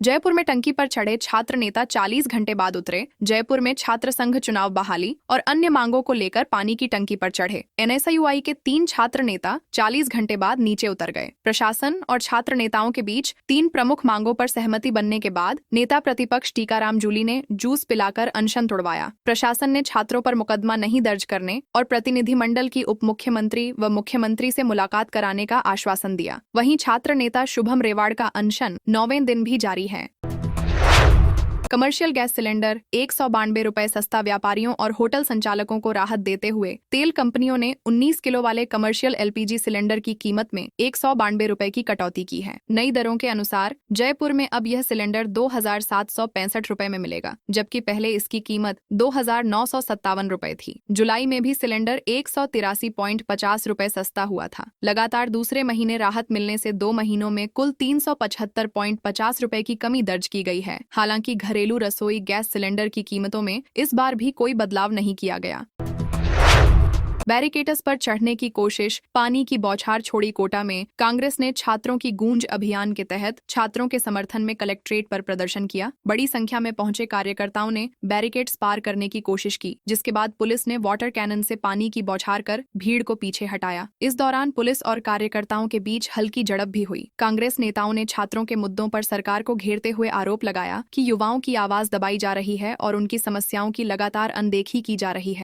जयपुर में टंकी पर चढ़े छात्र नेता 40 घंटे बाद उतरे। जयपुर में छात्र संघ चुनाव बहाली और अन्य मांगों को लेकर पानी की टंकी पर चढ़े। एनएसयूआई के 3 छात्र नेता 40 घंटे बाद नीचे उतर गए। प्रशासन और छात्र नेताओं के बीच 3 प्रमुख मांगों पर सहमति बनने के बाद नेता प्रतिपक्ष टीकाराम जूली ने जूस पिलाकर अनशन तोड़वाया। प्रशासन ने छात्रों पर मुकदमा नहीं दर्ज करने और प्रतिनिधिमंडल की उप मुख्यमंत्री व मुख्यमंत्री से मुलाकात कराने का आश्वासन दिया। वहीं छात्र नेता शुभम रेवाड़ का अनशन 9वें दिन भी जारी है। कमर्शियल गैस सिलेंडर 192 रुपए सस्ता, व्यापारियों और होटल संचालकों को राहत देते हुए तेल कंपनियों ने 19 किलो वाले कमर्शियल एलपीजी सिलेंडर की कीमत में 192 रुपए की कटौती की है। नई दरों के अनुसार जयपुर में अब यह सिलेंडर 2765 रुपए में मिलेगा, जबकि पहले इसकी कीमत 2957 रुपए थी। जुलाई में भी सिलेंडर 183.50 रुपए सस्ता हुआ था। लगातार दूसरे महीने राहत मिलने से 2 महीनों में कुल 375.50 रुपए की कमी दर्ज की गई है। हालांकि घरेलू रसोई गैस सिलेंडर की कीमतों में इस बार भी कोई बदलाव नहीं किया गया। बैरिकेड्स पर चढ़ने की कोशिश, पानी की बौछार छोड़ी कोटा में कांग्रेस ने छात्रों की गूंज अभियान के तहत छात्रों के समर्थन में कलेक्ट्रेट पर प्रदर्शन किया। बड़ी संख्या में पहुंचे कार्यकर्ताओं ने बैरिकेड्स पार करने की कोशिश की, जिसके बाद पुलिस ने वाटर कैनन से पानी की बौछार कर भीड़ को पीछे हटाया। इस दौरान पुलिस और कार्यकर्ताओं के बीच हल्की झड़प भी हुई। कांग्रेस नेताओं ने छात्रों के मुद्दों पर सरकार को घेरते हुए आरोप लगाया कि युवाओं की आवाज दबाई जा रही है और उनकी समस्याओं की लगातार अनदेखी की जा रही है।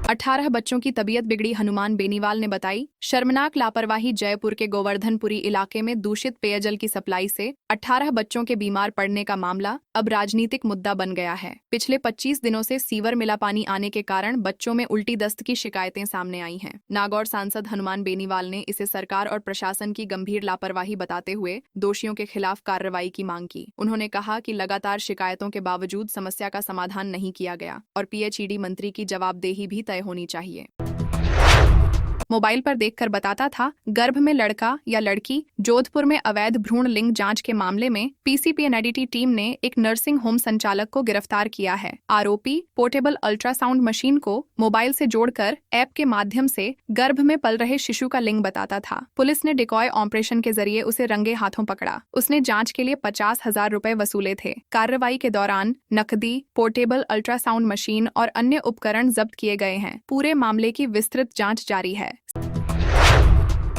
18 बच्चों की तबीयत बिगड़ी, हनुमान बेनीवाल ने बताई। शर्मनाक लापरवाही, जयपुर के गोवर्धनपुरी इलाके में दूषित पेयजल की सप्लाई से 18 बच्चों के बीमार पड़ने का मामला अब राजनीतिक मुद्दा बन गया है। पिछले 25 दिनों से सीवर मिला पानी आने के कारण बच्चों में उल्टी दस्त की शिकायतें सामने आई हैं। नागौर सांसद हनुमान बेनीवाल ने इसे सरकार और प्रशासन की गंभीर लापरवाही बताते हुए दोषियों के खिलाफ कार्रवाई की मांग की। उन्होंने कहा कि लगातार शिकायतों के बावजूद समस्या का समाधान नहीं किया गया और पीएचईडी मंत्री की जवाबदेही भी तय होनी चाहिए। मोबाइल पर देखकर बताता था गर्भ में लड़का या लड़की। जोधपुर में अवैध भ्रूण लिंग जांच के मामले में पीसीपीएनडीटी टीम ने एक नर्सिंग होम संचालक को गिरफ्तार किया है। आरोपी पोर्टेबल अल्ट्रासाउंड मशीन को मोबाइल से जोड़कर ऐप के माध्यम से गर्भ में पल रहे शिशु का लिंग बताता था। पुलिस ने डिकॉय ऑपरेशन के जरिए उसे रंगे हाथों पकड़ा। उसने जांच के लिए 50,000 रुपए वसूले थे। कार्रवाई के दौरान नकदी, पोर्टेबल अल्ट्रासाउंड मशीन और अन्य उपकरण जब्त किए गए हैं। पूरे मामले की विस्तृत जांच जारी है।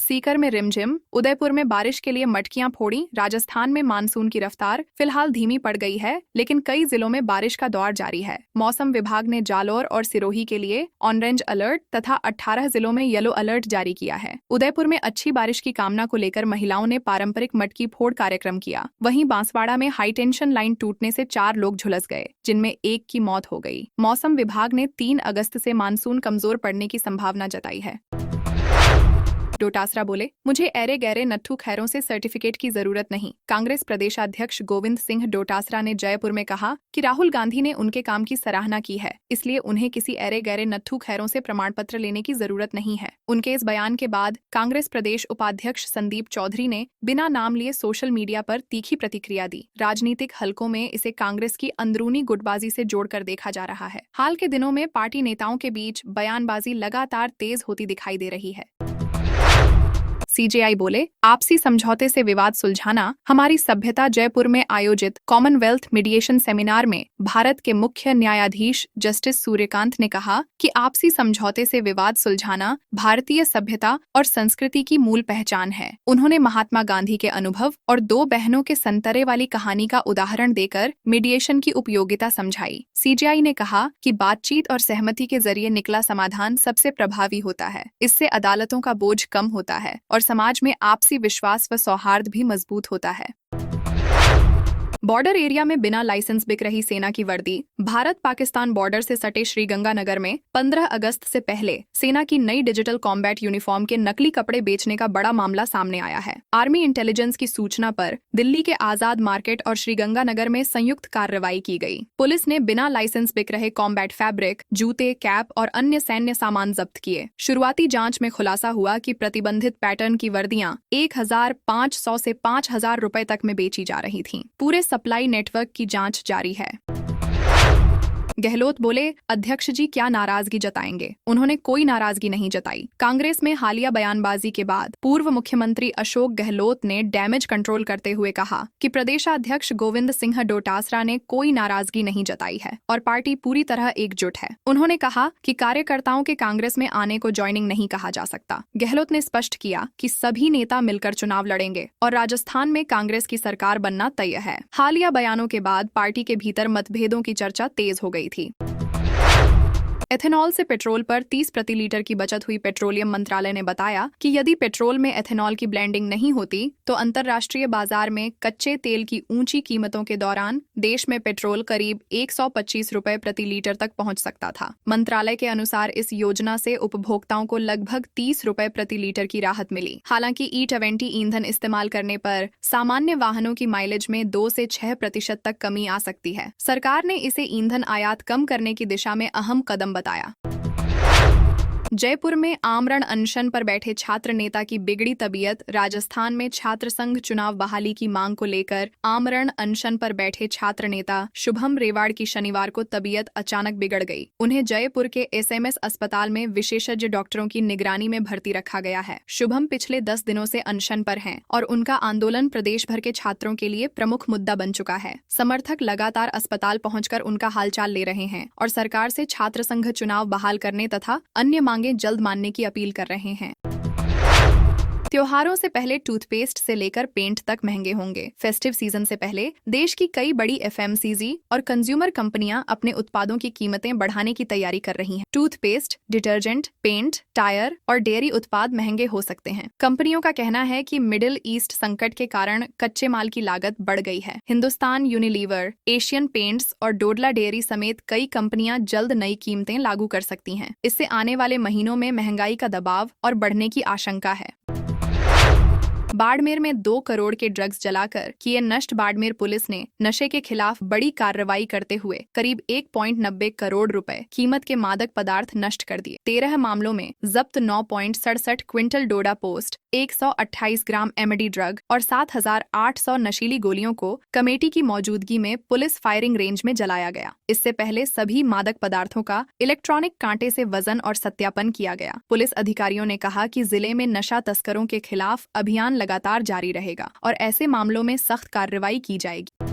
सीकर में रिमझिम, उदयपुर में बारिश के लिए मटकियां फोड़ी। राजस्थान में मानसून की रफ्तार फिलहाल धीमी पड़ गई है, लेकिन कई जिलों में बारिश का दौर जारी है। मौसम विभाग ने जालौर और सिरोही के लिए ऑरेंज अलर्ट तथा 18 जिलों में येलो अलर्ट जारी किया है। उदयपुर में अच्छी बारिश की कामना को लेकर महिलाओं ने पारंपरिक मटकी फोड़ कार्यक्रम किया। वहीं बांसवाड़ा में हाई टेंशन लाइन टूटने से 4 लोग झुलस गए, जिनमें एक की मौत हो गई। मौसम विभाग ने 3 अगस्त से मानसून कमजोर पड़ने की संभावना जताई है। डोटासरा बोले, मुझे ऐरे गहरे नट्ठू खैरों से सर्टिफिकेट की जरूरत नहीं। कांग्रेस प्रदेशाध्यक्ष गोविंद सिंह डोटासरा ने जयपुर में कहा कि राहुल गांधी ने उनके काम की सराहना की है, इसलिए उन्हें किसी ऐरे गहरे नट्ठू खैरों से प्रमाण पत्र लेने की जरूरत नहीं है। उनके इस बयान के बाद कांग्रेस प्रदेश उपाध्यक्ष संदीप चौधरी ने बिना नाम लिए सोशल मीडिया पर तीखी प्रतिक्रिया दी। राजनीतिक हलकों में इसे कांग्रेस की अंदरूनी गुटबाजी से जोड़कर देखा जा रहा है। हाल के दिनों में पार्टी नेताओं के बीच बयानबाजी लगातार तेज होती दिखाई दे रही है। सीजेआई बोले, आपसी समझौते से विवाद सुलझाना हमारी सभ्यता। जयपुर में आयोजित कॉमनवेल्थ मीडिएशन सेमिनार में भारत के मुख्य न्यायाधीश जस्टिस सूर्यकांत ने कहा कि आपसी समझौते से विवाद सुलझाना भारतीय सभ्यता और संस्कृति की मूल पहचान है। उन्होंने महात्मा गांधी के अनुभव और 2 बहनों के संतरे वाली कहानी का उदाहरण देकर मीडिएशन की उपयोगिता समझाई। सीजेआई ने कहा कि बातचीत और सहमति के जरिए निकला समाधान सबसे प्रभावी होता है। इससे अदालतों का बोझ कम होता है और समाज में आपसी विश्वास व सौहार्द भी मजबूत होता है। बॉर्डर एरिया में बिना लाइसेंस बिक रही सेना की वर्दी। भारत पाकिस्तान बॉर्डर से सटे श्रीगंगानगर में 15 अगस्त से पहले सेना की नई डिजिटल कॉम्बैट यूनिफॉर्म के नकली कपड़े बेचने का बड़ा मामला सामने आया है। आर्मी इंटेलिजेंस की सूचना पर दिल्ली के आजाद मार्केट और श्रीगंगानगर में संयुक्त कार्रवाई की गई। पुलिस ने बिना लाइसेंस बिक रहे कॉम्बैट फैब्रिक, जूते, कैप और अन्य सैन्य सामान जब्त किए। शुरुआती जांच में खुलासा हुआ कि प्रतिबंधित पैटर्न की वर्दियां 1,500 से 5,000 रुपए तक में बेची जा रही थीं। पूरे सप्लाई नेटवर्क की जांच जारी है। गहलोत बोले, अध्यक्ष जी क्या नाराजगी जताएंगे? उन्होंने कोई नाराजगी नहीं जताई। कांग्रेस में हालिया बयानबाजी के बाद पूर्व मुख्यमंत्री अशोक गहलोत ने डैमेज कंट्रोल करते हुए कहा कि प्रदेशाध्यक्ष गोविंद सिंह डोटासरा ने कोई नाराजगी नहीं जताई है और पार्टी पूरी तरह एकजुट है। उन्होंने कहा कि कार्यकर्ताओं के कांग्रेस में आने को ज्वाइनिंग नहीं कहा जा सकता। गहलोत ने स्पष्ट किया कि सभी नेता मिलकर चुनाव लड़ेंगे और राजस्थान में कांग्रेस की सरकार बनना तय है। हालिया बयानों के बाद पार्टी के भीतर मतभेदों की चर्चा तेज हो गई थी। एथेनॉल से पेट्रोल पर 30 प्रति लीटर की बचत हुई। पेट्रोलियम मंत्रालय ने बताया कि यदि पेट्रोल में एथेनॉल की ब्लेंडिंग नहीं होती तो अंतर्राष्ट्रीय बाजार में कच्चे तेल की ऊंची कीमतों के दौरान देश में पेट्रोल करीब 125 रुपए प्रति लीटर तक पहुंच सकता था। मंत्रालय के अनुसार इस योजना से उपभोक्ताओं को लगभग 30 रुपए प्रति लीटर की राहत मिली। हालांकि E20 ईंधन इस्तेमाल करने पर सामान्य वाहनों की माइलेज में 2 से 6% तक कमी आ सकती है। सरकार ने इसे ईंधन आयात कम करने की दिशा में अहम कदम बताया। जयपुर में आमरण अनशन पर बैठे छात्र नेता की बिगड़ी तबीयत। राजस्थान में छात्र संघ चुनाव बहाली की मांग को लेकर आमरण अनशन पर बैठे छात्र नेता शुभम रेवाड़ की शनिवार को तबीयत अचानक बिगड़ गई। उन्हें जयपुर के SMS अस्पताल में विशेषज्ञ डॉक्टरों की निगरानी में भर्ती रखा गया है। शुभम पिछले 10 दिनों से अनशन पर हैं और उनका आंदोलन प्रदेश भर के छात्रों के लिए प्रमुख मुद्दा बन चुका है। समर्थक लगातार अस्पताल पहुंचकर उनका हालचाल ले रहे हैं और सरकार से छात्र संघ चुनाव बहाल करने तथा अन्य मांगे जल्द मानने की अपील कर रहे हैं। त्योहारों से पहले टूथपेस्ट से लेकर पेंट तक महंगे होंगे। फेस्टिव सीजन से पहले देश की कई बड़ी FMCG और कंज्यूमर कंपनियां अपने उत्पादों की कीमतें बढ़ाने की तैयारी कर रही हैं। टूथपेस्ट, डिटर्जेंट, पेंट, टायर और डेयरी उत्पाद महंगे हो सकते हैं। कंपनियों का कहना है कि मिडिल ईस्ट संकट के कारण कच्चे माल की लागत बढ़ गई है। हिंदुस्तान यूनिलीवर, एशियन पेंट्स और डोडला डेयरी समेत कई कंपनियां जल्द नई कीमतें लागू कर सकती हैं। इससे आने वाले महीनों में महंगाई का दबाव और बढ़ने की आशंका है। बाड़मेर में 2 करोड़ के ड्रग्स जलाकर किए नष्ट। बाड़मेर पुलिस ने नशे के खिलाफ बड़ी कार्रवाई करते हुए करीब 1.90 करोड़ रुपए कीमत के मादक पदार्थ नष्ट कर दिए। 13 मामलों में जब्त 9.67 क्विंटल डोडा पोस्ट, 128 ग्राम MD ड्रग और 7,800 नशीली गोलियों को कमेटी की मौजूदगी में पुलिस फायरिंग रेंज में जलाया गया। इससे पहले सभी मादक पदार्थों का इलेक्ट्रॉनिक कांटे से वजन और सत्यापन किया गया। पुलिस अधिकारियों ने कहा कि जिले में नशा तस्करों के खिलाफ अभियान लगातार जारी रहेगा और ऐसे मामलों में सख्त कार्रवाई की जाएगी।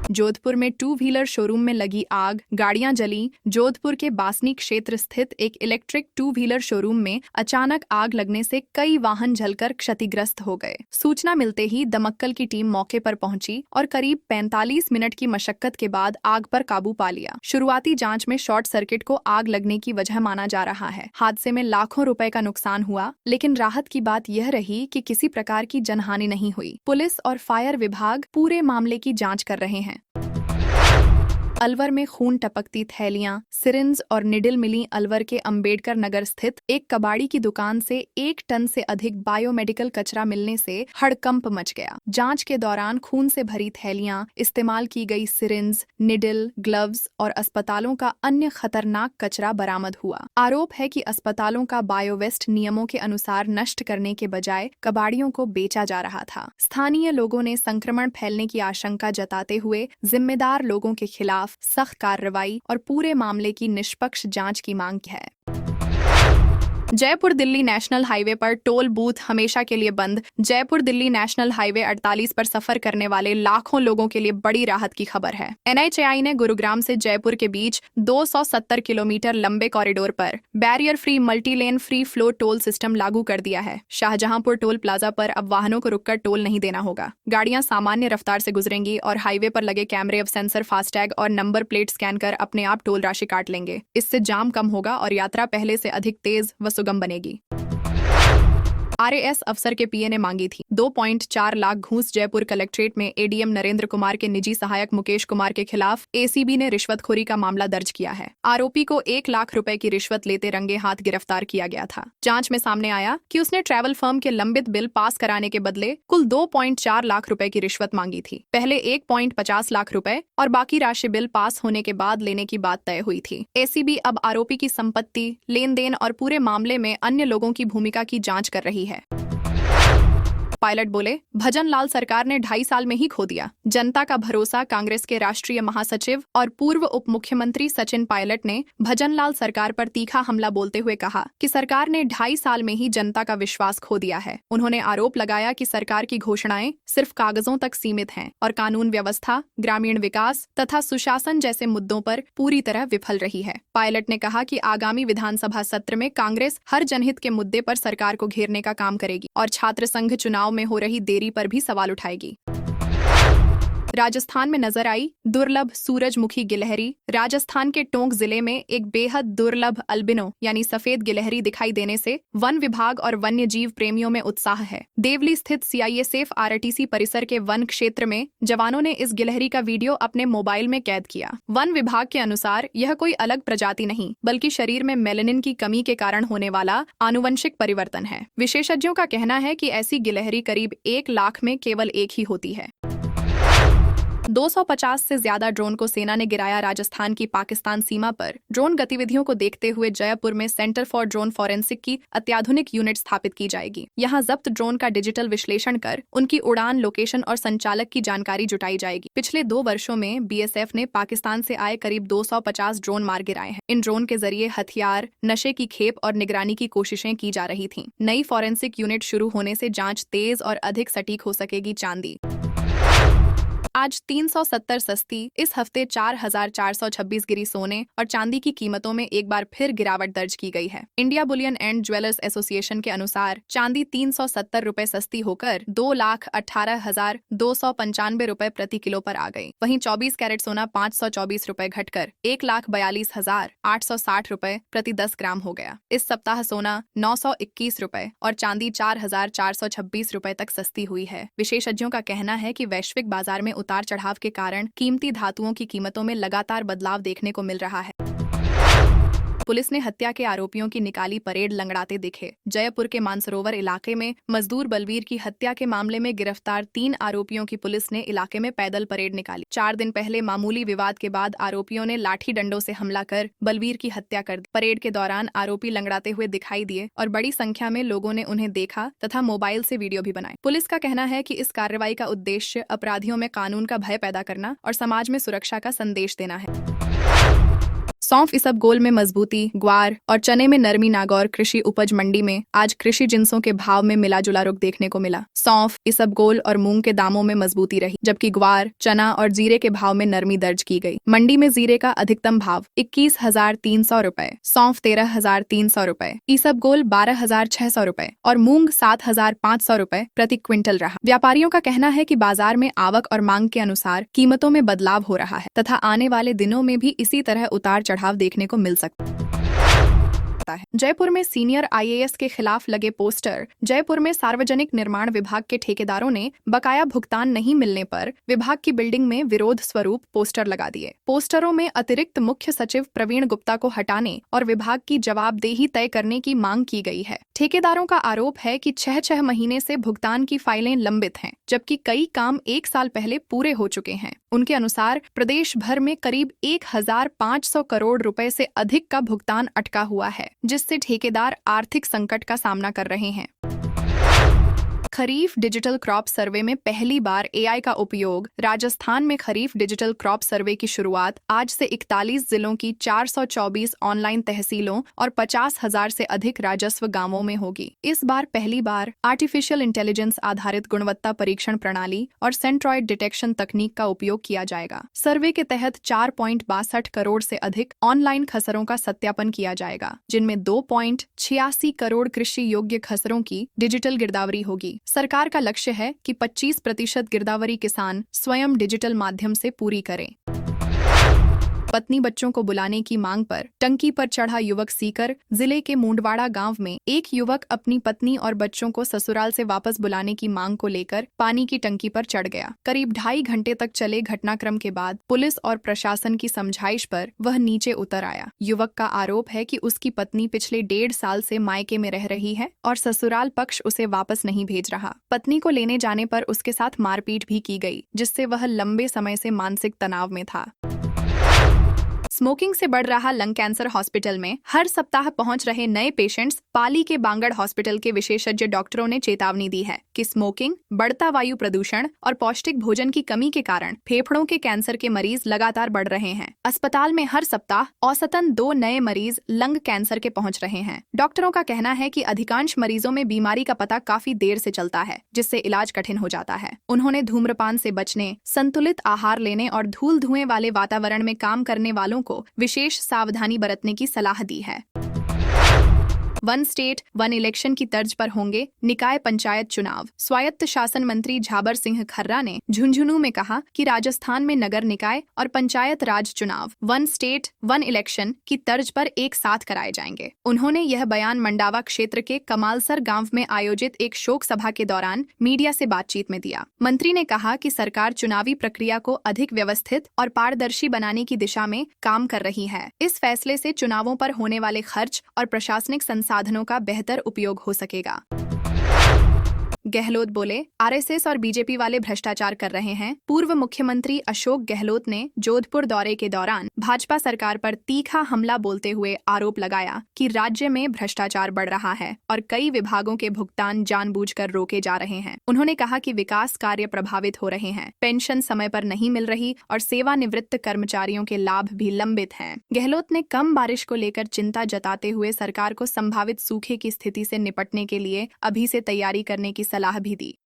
जोधपुर में 2 व्हीलर शोरूम में लगी आग, गाड़ियां जली। जोधपुर के बासनी क्षेत्र स्थित एक इलेक्ट्रिक 2 व्हीलर शोरूम में अचानक आग लगने से कई वाहन जलकर क्षतिग्रस्त हो गए। सूचना मिलते ही दमकल की टीम मौके पर पहुंची और करीब 45 मिनट की मशक्कत के बाद आग पर काबू पा लिया। शुरुआती जांच में शॉर्ट सर्किट को आग लगने की वजह माना जा रहा है। हादसे में लाखों रुपए का नुकसान हुआ, लेकिन राहत की बात यह रही कि किसी प्रकार की जनहानि नहीं हुई। पुलिस और फायर विभाग पूरे मामले की जांच कर रहे हैं। अलवर में खून टपकती थैलियां, सिरिंज और निडिल मिली। अलवर के अंबेडकर नगर स्थित एक कबाड़ी की दुकान से 1 टन से अधिक बायोमेडिकल कचरा मिलने से हड़कंप मच गया। जांच के दौरान खून से भरी थैलियां, इस्तेमाल की गई सिरिंज, निडिल, ग्लव्स और अस्पतालों का अन्य खतरनाक कचरा बरामद हुआ। आरोप है कि अस्पतालों का बायोवेस्ट नियमों के अनुसार नष्ट करने के बजाय कबाड़ियों को बेचा जा रहा था। स्थानीय लोगों ने संक्रमण फैलने की आशंका जताते हुए जिम्मेदार लोगों के खिलाफ सख्त कार्रवाई और पूरे मामले की निष्पक्ष जांच की मांग की है। जयपुर दिल्ली नेशनल हाईवे पर टोल बूथ हमेशा के लिए बंद। जयपुर दिल्ली नेशनल हाईवे 48 पर सफर करने वाले लाखों लोगों के लिए बड़ी राहत की खबर है। NHAI ने गुरुग्राम से जयपुर के बीच 270 किलोमीटर लंबे कॉरिडोर पर barrier free multi lane free flow toll system लागू कर दिया है। शाहजहांपुर टोल प्लाजा पर अब वाहनों को रुककर टोल नहीं देना होगा। गाड़ियां सामान्य रफ्तार से गुजरेंगी और हाईवे पर लगे कैमरे अब सेंसर, फास्टैग और नंबर प्लेट स्कैन कर अपने आप टोल राशि काट लेंगे। इससे जाम कम होगा और यात्रा पहले से अधिक तेज व सुगम बनेगी। RAS अफसर के PA ने मांगी थी 2.4 लाख घूस। जयपुर कलेक्ट्रेट में ADM नरेंद्र कुमार के निजी सहायक मुकेश कुमार के खिलाफ ACB ने रिश्वतखोरी का मामला दर्ज किया है। आरोपी को 1 लाख रुपए की रिश्वत लेते रंगे हाथ गिरफ्तार किया गया था। जांच में सामने आया कि उसने ट्रैवल फर्म के लंबित बिल पास कराने के बदले कुल 2.4 लाख रुपए की रिश्वत मांगी थी। पहले 1.50 लाख रुपए और बाकी राशि बिल पास होने के बाद लेने की बात तय हुई थी। ACB अब आरोपी की संपत्ति, लेन देन और पूरे मामले में अन्य लोगों की भूमिका की जांच कर रही है। पायलट बोले, भजन लाल सरकार ने 2.5 साल में ही खो दिया जनता का भरोसा। कांग्रेस के राष्ट्रीय महासचिव और पूर्व उप मुख्यमंत्री सचिन पायलट ने भजन लाल सरकार पर तीखा हमला बोलते हुए कहा कि सरकार ने 2.5 साल में ही जनता का विश्वास खो दिया है। उन्होंने आरोप लगाया कि सरकार की घोषणाएं सिर्फ कागजों तक सीमित हैं और कानून व्यवस्था, ग्रामीण विकास तथा सुशासन जैसे मुद्दों पर पूरी तरह विफल रही है। पायलट ने कहा कि आगामी विधानसभा सत्र में कांग्रेस हर जनहित के मुद्दे पर सरकार को घेरने का काम करेगी और छात्र संघ चुनाव में हो रही देरी पर भी सवाल उठाएगी। राजस्थान में नजर आई दुर्लभ सूरजमुखी गिलहरी। राजस्थान के टोंक जिले में एक बेहद दुर्लभ अल्बिनो यानी सफेद गिलहरी दिखाई देने से वन विभाग और वन्य जीव प्रेमियों में उत्साह है। देवली स्थित CISF RTC परिसर के वन क्षेत्र में जवानों ने इस गिलहरी का वीडियो अपने मोबाइल में कैद किया। वन विभाग के अनुसार यह कोई अलग प्रजाति नहीं बल्कि शरीर में मेलानिन की कमी के कारण होने वाला आनुवंशिक परिवर्तन है। विशेषज्ञों का कहना है कि ऐसी गिलहरी करीब 1 लाख में केवल एक ही होती है। 250 से ज्यादा ड्रोन को सेना ने गिराया। राजस्थान की पाकिस्तान सीमा पर ड्रोन गतिविधियों को देखते हुए जयपुर में सेंटर फॉर ड्रोन फॉरेंसिक की अत्याधुनिक यूनिट स्थापित की जाएगी। यहां जब्त ड्रोन का डिजिटल विश्लेषण कर उनकी उड़ान, लोकेशन और संचालक की जानकारी जुटाई जाएगी। पिछले 2 वर्षों में BSF ने पाकिस्तान से आए करीब 250 ड्रोन मार गिराए हैं। इन ड्रोन के जरिए हथियार, नशे की खेप और निगरानी की कोशिशें की जा रही थीं। नई फॉरेंसिक यूनिट शुरू होने से जांच तेज और अधिक सटीक हो सकेगी। चांदी आज 370 सस्ती। इस हफ्ते 4,426 गिरी। सोने और चांदी की कीमतों में एक बार फिर गिरावट दर्ज की गई है। India Boolean and jewellers association के अनुसार चांदी 370 रुपए सस्ती होकर 2,18,295 रुपए प्रति किलो पर आ गई। वहीं 24 कैरेट सोना 524 रुपए घटकर 1,42,860 रुपए प्रति 10 ग्राम हो गया। इस सप्ताह सोना 921 रुपए और चांदी 4,426 रुपए तक सस्ती हुई है। विशेषज्ञों का कहना है कि वैश्विक बाजार में उतार चढ़ाव के कारण कीमती धातुओं की कीमतों में लगातार बदलाव देखने को मिल रहा है। पुलिस ने हत्या के आरोपियों की निकाली परेड लंगड़ाते दिखे। जयपुर के मानसरोवर इलाके में मजदूर बलवीर की हत्या के मामले में गिरफ्तार 3 आरोपियों की पुलिस ने इलाके में पैदल परेड निकाली। 4 दिन पहले मामूली विवाद के बाद आरोपियों ने लाठी डंडों से हमला कर बलवीर की हत्या कर दी। परेड के दौरान आरोपी लंगड़ाते हुए दिखाई दिए और बड़ी संख्या में लोगों ने उन्हें देखा तथा मोबाइल से वीडियो भी बनाए। पुलिस का कहना है कि इस कार्रवाई का उद्देश्य अपराधियों में कानून का भय पैदा करना और समाज में सुरक्षा का संदेश देना है। सौंफ इसबगोल में मजबूती। ग्वार और चने में नरमी। नागौर कृषि उपज मंडी में आज कृषि जिंसों के भाव में मिला जुला रुख देखने को मिला। सौंफ, इसबगोल और मूंग के दामों में मजबूती रही, जबकि ग्वार, चना और जीरे के भाव में नरमी दर्ज की गई। मंडी में जीरे का अधिकतम भाव 21,300 रुपए, सौंफ 13,300 रुपए, इसबगोल 12,600 रुपए और मूंग 7,500 रुपए प्रति क्विंटल रहा। व्यापारियों का कहना है कि बाजार में आवक और मांग के अनुसार कीमतों में बदलाव हो रहा है तथा आने वाले दिनों में भी इसी तरह उतार चढ़ाव देखने को मिल सकता है। जयपुर में सीनियर IAS के खिलाफ लगे पोस्टर। जयपुर में सार्वजनिक निर्माण विभाग के ठेकेदारों ने बकाया भुगतान नहीं मिलने पर विभाग की बिल्डिंग में विरोध स्वरूप पोस्टर लगा दिए। पोस्टरों में अतिरिक्त मुख्य सचिव प्रवीण गुप्ता को हटाने और विभाग की जवाबदेही तय करने की मांग की गई है। ठेकेदारों का आरोप है कि 6 महीने से भुगतान की फाइलें लंबित हैं, जबकि कई काम 1 साल पहले पूरे हो चुके हैं। उनके अनुसार प्रदेश भर में करीब 1,500 करोड़ रुपए से अधिक का भुगतान अटका हुआ है, जिससे ठेकेदार आर्थिक संकट का सामना कर रहे हैं। खरीफ डिजिटल क्रॉप सर्वे में पहली बार AI का उपयोग। राजस्थान में खरीफ डिजिटल क्रॉप सर्वे की शुरुआत आज से 41 जिलों की 424 ऑनलाइन तहसीलों और 50,000 से अधिक राजस्व गांवों में होगी। इस बार पहली बार आर्टिफिशियल इंटेलिजेंस आधारित गुणवत्ता परीक्षण प्रणाली और सेंट्रॉइड डिटेक्शन तकनीक का उपयोग किया जाएगा। सर्वे के तहत 4.62 करोड़ से अधिक ऑनलाइन खसरों का सत्यापन किया जाएगा, जिनमें 2.86 करोड़ कृषि योग्य खसरों की डिजिटल गिरदावरी होगी। सरकार का लक्ष्य है कि 25% गिरदावरी किसान स्वयं डिजिटल माध्यम से पूरी करें। पत्नी बच्चों को बुलाने की मांग पर टंकी पर चढ़ा युवक। सीकर जिले के मुंडवाड़ा गांव में एक युवक अपनी पत्नी और बच्चों को ससुराल से वापस बुलाने की मांग को लेकर पानी की टंकी पर चढ़ गया। करीब 2.5 घंटे तक चले घटनाक्रम के बाद पुलिस और प्रशासन की समझाइश पर वह नीचे उतर आया। युवक का आरोप है कि उसकी पत्नी पिछले 1.5 साल से मायके में रह रही है और ससुराल पक्ष उसे वापस नहीं भेज रहा। पत्नी को लेने जाने पर उसके साथ मारपीट भी की गई, जिससे वह लंबे समय से मानसिक तनाव में था। स्मोकिंग से बढ़ रहा लंग कैंसर हॉस्पिटल में हर सप्ताह पहुंच रहे नए पेशेंट्स। पाली के बांगड़ हॉस्पिटल के विशेषज्ञ डॉक्टरों ने चेतावनी दी है कि स्मोकिंग, बढ़ता वायु प्रदूषण और पौष्टिक भोजन की कमी के कारण फेफड़ों के कैंसर के मरीज लगातार बढ़ रहे हैं। अस्पताल में हर सप्ताह औसतन 2 नए मरीज लंग कैंसर के पहुंच रहे हैं। डॉक्टरों का कहना है कि अधिकांश मरीजों में बीमारी का पता काफी देर से चलता है, जिससे इलाज कठिन हो जाता है। उन्होंने धूम्रपान से बचने, संतुलित आहार लेने और धूल धुएं वाले वातावरण में काम करने वालों को विशेष सावधानी बरतने की सलाह दी है। 1 स्टेट 1 इलेक्शन की तर्ज पर होंगे निकाय पंचायत चुनाव। स्वायत्त शासन मंत्री झाबर सिंह खर्रा ने झुंझुनू में कहा कि राजस्थान में नगर निकाय और पंचायत राज चुनाव 1 स्टेट 1 इलेक्शन की तर्ज पर एक साथ कराए जाएंगे। उन्होंने यह बयान मंडावा क्षेत्र के कमालसर गांव में आयोजित एक शोक सभा के दौरान मीडिया से बातचीत में दिया। मंत्री ने कहा कि सरकार चुनावी प्रक्रिया को अधिक व्यवस्थित और पारदर्शी बनाने की दिशा में काम कर रही है। इस फैसले से चुनावों पर होने वाले खर्च और प्रशासनिक संसाधनों का बेहतर उपयोग हो सकेगा। गहलोत बोले, आरएसएस और बीजेपी वाले भ्रष्टाचार कर रहे हैं। पूर्व मुख्यमंत्री अशोक गहलोत ने जोधपुर दौरे के दौरान भाजपा सरकार पर तीखा हमला बोलते हुए आरोप लगाया कि राज्य में भ्रष्टाचार बढ़ रहा है और कई विभागों के भुगतान जानबूझकर रोके जा रहे हैं। उन्होंने कहा कि विकास कार्य प्रभावित हो रहे हैं, पेंशन समय पर नहीं मिल रही और सेवानिवृत्त कर्मचारियों के लाभ भी लंबित हैं। गहलोत ने कम बारिश को लेकर चिंता जताते हुए सरकार को संभावित सूखे की स्थिति से निपटने के लिए अभी से तैयारी करने की सलाह भी दी।